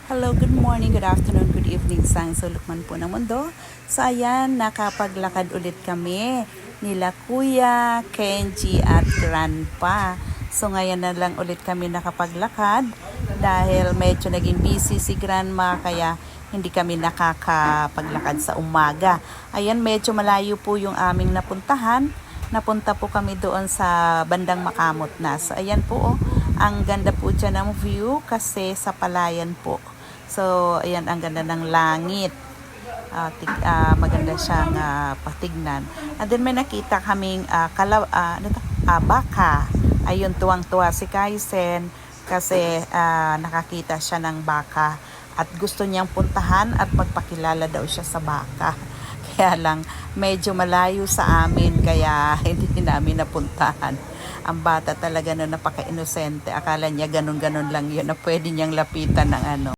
Hello, good morning, good afternoon, good evening sa sulok man po ng mundo. So ayan, nakapaglakad ulit kami nila Kuya, Kenji at Grandpa. So ngayon na lang ulit kami nakapaglakad dahil medyo naging busy si Grandma kaya hindi kami nakakapaglakad sa umaga. Ayan, medyo malayo po yung aming napuntahan. Napunta po kami doon sa bandang Makamot na. So ayan po, ang ganda po dyan ng view kasi sa palayan po. So, ayan, ang ganda ng langit. Maganda siyang patignan. And then may nakita kaming baka. Ayun, tuwang-tuwa si Kaisen kasi nakakita siya ng baka at gusto niyang puntahan at magpakilala daw siya sa baka. Kaya lang, medyo malayo sa amin kaya hindi namin napuntahan. Ang bata talaga na napaka-inosente. Akala niya ganun-ganun lang yun na pwede niyang lapitan ng ano.